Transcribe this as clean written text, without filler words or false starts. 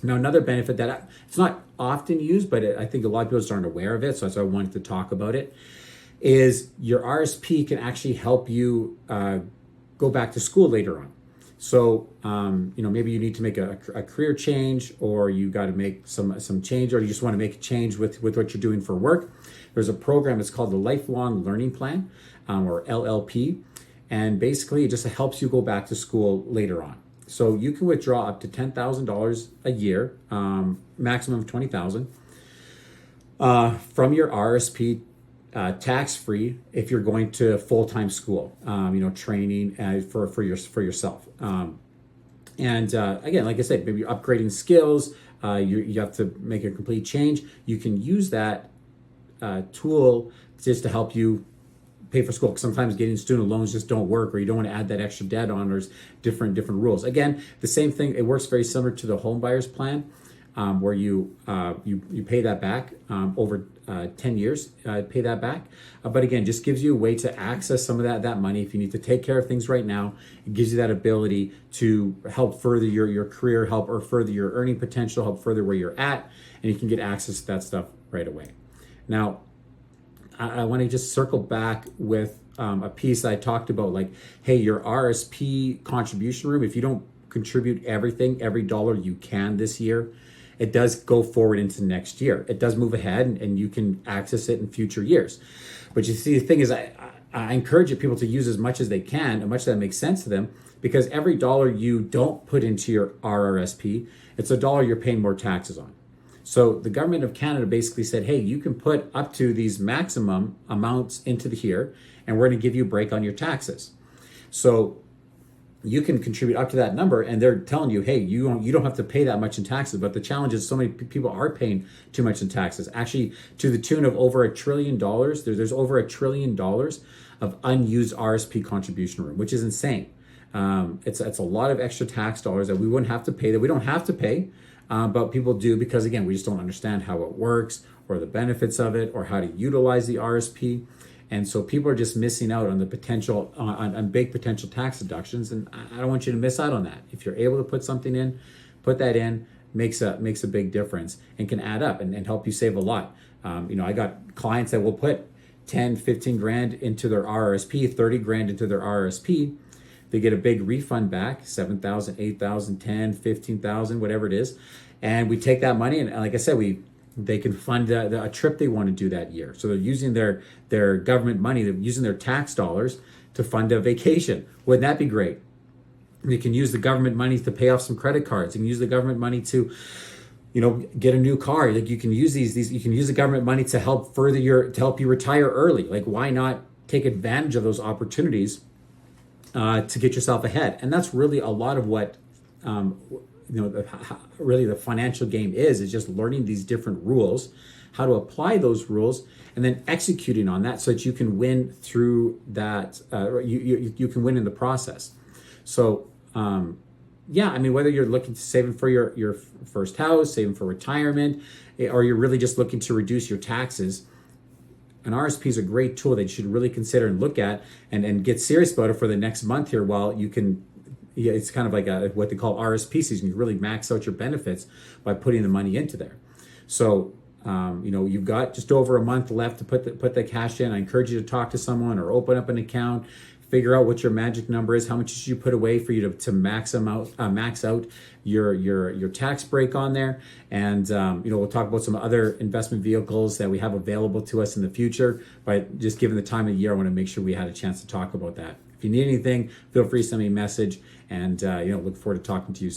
Now, another benefit that it's not often used, but I think a lot of people just aren't aware of it, so that's why I wanted to talk about it, is your RSP can actually help you go back to school later on. So, maybe you need to make a career change, or you got to make some change, or you just want to make a change with what you're doing for work. There's a program, it's called the Lifelong Learning Plan, or LLP, and basically it just helps you go back to school later on. So you can withdraw up to $10,000 a year, maximum of $20,000, from your RSP, tax-free if you're going to full-time school, training for yourself. Again, like I said, maybe you're upgrading skills, you have to make a complete change. You can use that tool just to help you pay for school, because sometimes getting student loans just don't work, or you don't want to add that extra debt on. There's different rules. Again, the same thing. It works very similar to the home buyers plan, where you pay that back over 10 years. Pay that back, but again, just gives you a way to access some of that money if you need to take care of things right now. It gives you that ability to help further your career, help or further your earning potential, help further where you're at, and you can get access to that stuff right away. Now, I want to just circle back with a piece that I talked about, like, hey, your RSP contribution room, if you don't contribute every dollar you can this year, it does go forward into next year. It does move ahead, and you can access it in future years. But you see, the thing is, I encourage people to use as much as they can, as much as that makes sense to them, because every dollar you don't put into your RRSP, it's a dollar you're paying more taxes on. So the government of Canada basically said, hey, you can put up to these maximum amounts into here, and we're going to give you a break on your taxes. So you can contribute up to that number, and they're telling you, hey, you don't have to pay that much in taxes. But the challenge is so many people are paying too much in taxes, actually to the tune of over $1 trillion. There's over $1 trillion of unused RSP contribution room, which is insane. It's a lot of extra tax dollars that we wouldn't have to pay, that we don't have to pay. But people do, because again, we just don't understand how it works, or the benefits of it, or how to utilize the RSP. And so people are just missing out on the potential, on big potential tax deductions. And I don't want you to miss out on that. If you're able to put something in, put that in, makes a big difference, and can add up and help you save a lot. I got clients that will put 10, 15 grand into their RRSP, 30 grand into their RRSP. They get a big refund back, 7,000, 8,000, 10, 15,000, whatever it is. And we take that money, and like I said, they can fund a trip they want to do that year. So they're using their government money, they're using their tax dollars to fund a vacation. Wouldn't that be great? You can use the government money to pay off some credit cards. You can use the government money to, get a new car. Like, you can use these. You can use the government money to help to help you retire early. Like, why not take advantage of those opportunities to get yourself ahead? And that's really a lot of what really the financial game is just learning these different rules, how to apply those rules, and then executing on that so that you can win through that. You can win in the process. So whether you're looking to save for your first house, saving for retirement, or you're really just looking to reduce your taxes, an RSP is a great tool that you should really consider and look at, and get serious about it for the next month here, while you can. It's kind of like what they call RSP season. You really max out your benefits by putting the money into there. So, you've got just over a month left to put the cash in. I encourage you to talk to someone or open up an account, figure out what your magic number is, how much should you put away for you to max out your tax break on there. And, we'll talk about some other investment vehicles that we have available to us in the future. But just given the time of year, I want to make sure we had a chance to talk about that. If you need anything, feel free to send me a message, and look forward to talking to you soon.